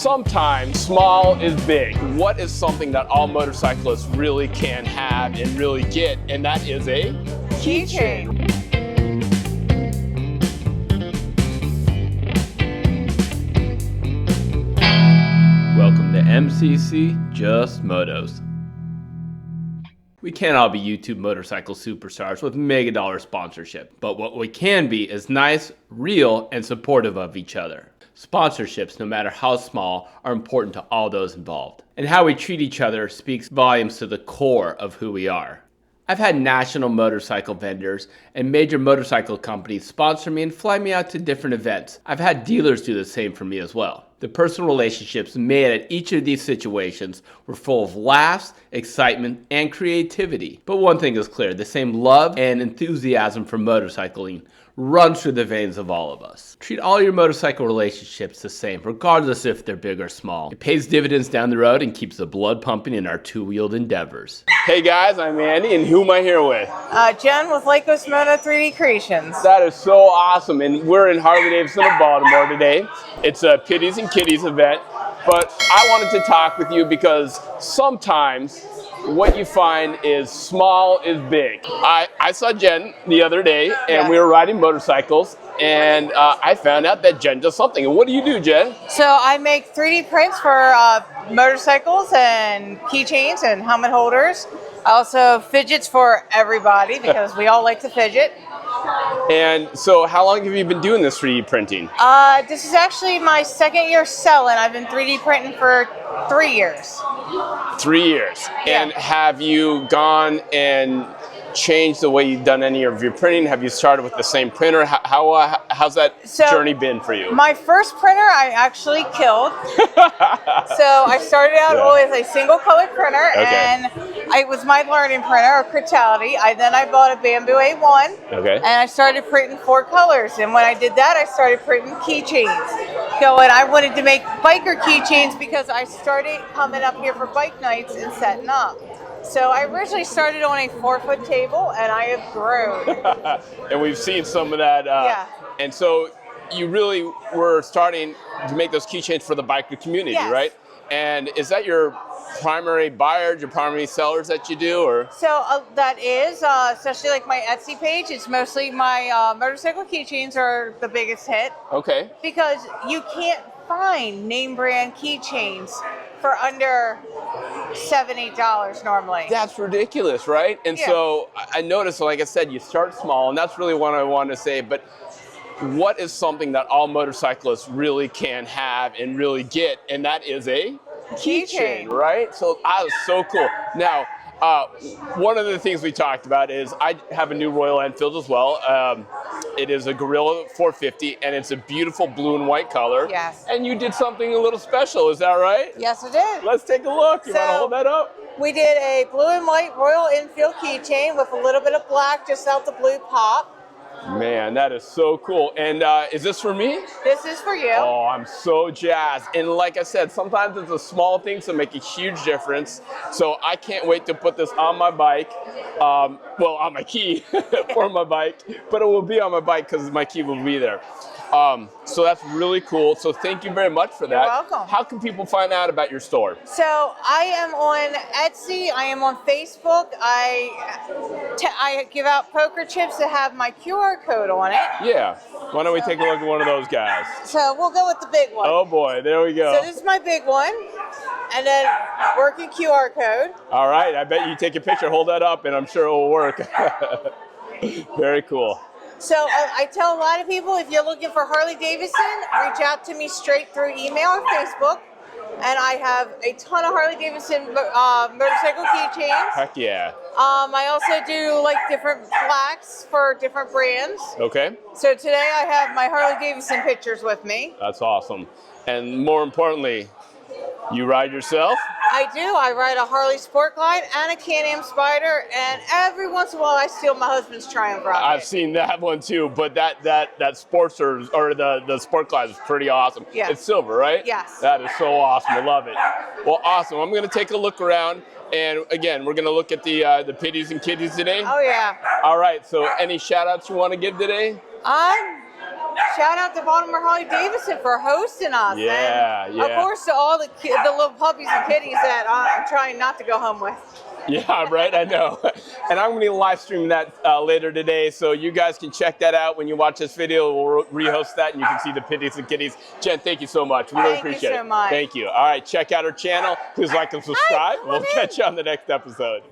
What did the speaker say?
sometimes small is big. What is something that all motorcyclists really can have and really get? And that is a keychain. Welcome to MCC Just Motos. We can't all be YouTube motorcycle superstars with mega dollar sponsorship, but what we can be is nice, real, and supportive of each other. Sponsorships, no matter how small, are important to all those involved. And how we treat each other speaks volumes to the core of who we are. I've had national motorcycle vendors and major motorcycle companies sponsor me and fly me out to different events. I've had dealers do the same for me as well. The personal relationships made at each of these situations were full of laughs, excitement, and creativity. But one thing is clear, the same love and enthusiasm for motorcycling runs through the veins of all of us. Treat all your motorcycle relationships the same, regardless if they're big or small. It pays dividends down the road and keeps the blood pumping in our two-wheeled endeavors. Hey guys, I'm Andy, and who am I here with? Jen with Lykos Mona 3D Creations. That is so awesome, and we're in Harley-Davidson of Baltimore today. It's a Pitties and Kitties event, but I wanted to talk with you because sometimes what you find is small is big. I saw Jen the other day, and we were riding motorcycles, and I found out that Jen does something. And what do you do, Jen? So I make 3D prints for motorcycles and keychains and helmet holders. I also fidgets for everybody because we all like to fidget. And so how long have you been doing this 3D printing? This is actually my second year selling. I've been 3D printing for 3 years. 3 years. Yeah. And have you gone and changed the way you've done any of your printing? Have you started with the same printer? How's that journey been for you? My first printer I actually killed. So I started out with a single color printer, and it was my learning printer, a Critality. Then I bought a Bamboo A1, and I started printing 4 colors. And when I did that, I started printing keychains. So, and I wanted to make biker keychains because I started coming up here for bike nights and setting up. So I originally started on a 4-foot table, and I have grown. And we've seen some of that. And so you really were starting to make those keychains for the biker community, right? And is that your primary buyers, your primary sellers that you do, or? So that is, especially like my Etsy page, it's mostly my motorcycle keychains are the biggest hit. Okay. Because you can't find name brand keychains for under $7, $8 normally. That's ridiculous, right? And so I noticed, like I said, you start small, and that's really what I want to say, but what is something that all motorcyclists really can have and really get, and that is a keychain, right? So that was so cool. Now, one of the things we talked about is I have a new Royal Enfield as well. It is a Guerrilla 450, and it's a beautiful blue and white color. Yes. And you did something a little special, is that right? Yes, I did. Let's take a look. You want to hold that up? We did a blue and white Royal Enfield keychain with a little bit of black just out the blue pop. Man, that is so cool. And is this for me? This is for you. Oh, I'm so jazzed. And like I said, sometimes it's the small things that make a huge difference. So I can't wait to put this on my bike. Well, on my key for my bike, but it will be on my bike because my key will be there. So that's really cool. So thank you very much for that. You're welcome. How can people find out about your store? So I am on Etsy. I am on Facebook. I give out poker chips that have my QR code on it. Yeah. Why don't we take a look at one of those guys? So we'll go with the big one. Oh boy, there we go. So this is my big one. And then working QR code. All right. I bet you take a picture, hold that up, and I'm sure it will work. Very cool. So I tell a lot of people, if you're looking for Harley-Davidson, reach out to me straight through email or Facebook. And I have a ton of Harley-Davidson motorcycle keychains. Heck yeah. I also do like different plaques for different brands. Okay. So today I have my Harley-Davidson pictures with me. That's awesome. And more importantly, you ride yourself? I do. I ride a Harley Sport Glide and a Can-Am Spider, and every once in a while I steal my husband's Triumph rocket. I've seen that one too, but that Sportster or the Sport Glide is pretty awesome. Yeah. It's silver, right? Yes. That is so awesome. I love it. Well, awesome. I'm going to take a look around, and again, we're going to look at the Pitties and Kitties today. Oh yeah. All right. So, any shout outs you want to give today? shout out to Baltimore Harley-Davidson for hosting us. Yeah, and yeah. Of course, to all the little puppies and kitties that I'm trying not to go home with. Yeah, right, I know. And I'm going to be live streaming that later today, so you guys can check that out when you watch this video. We'll rehost that, and you can see the pitties and kitties. Jen, thank you so much. We really appreciate it. Thank you so much. Thank you. All right, check out our channel. Please like and subscribe. We'll catch you on the next episode.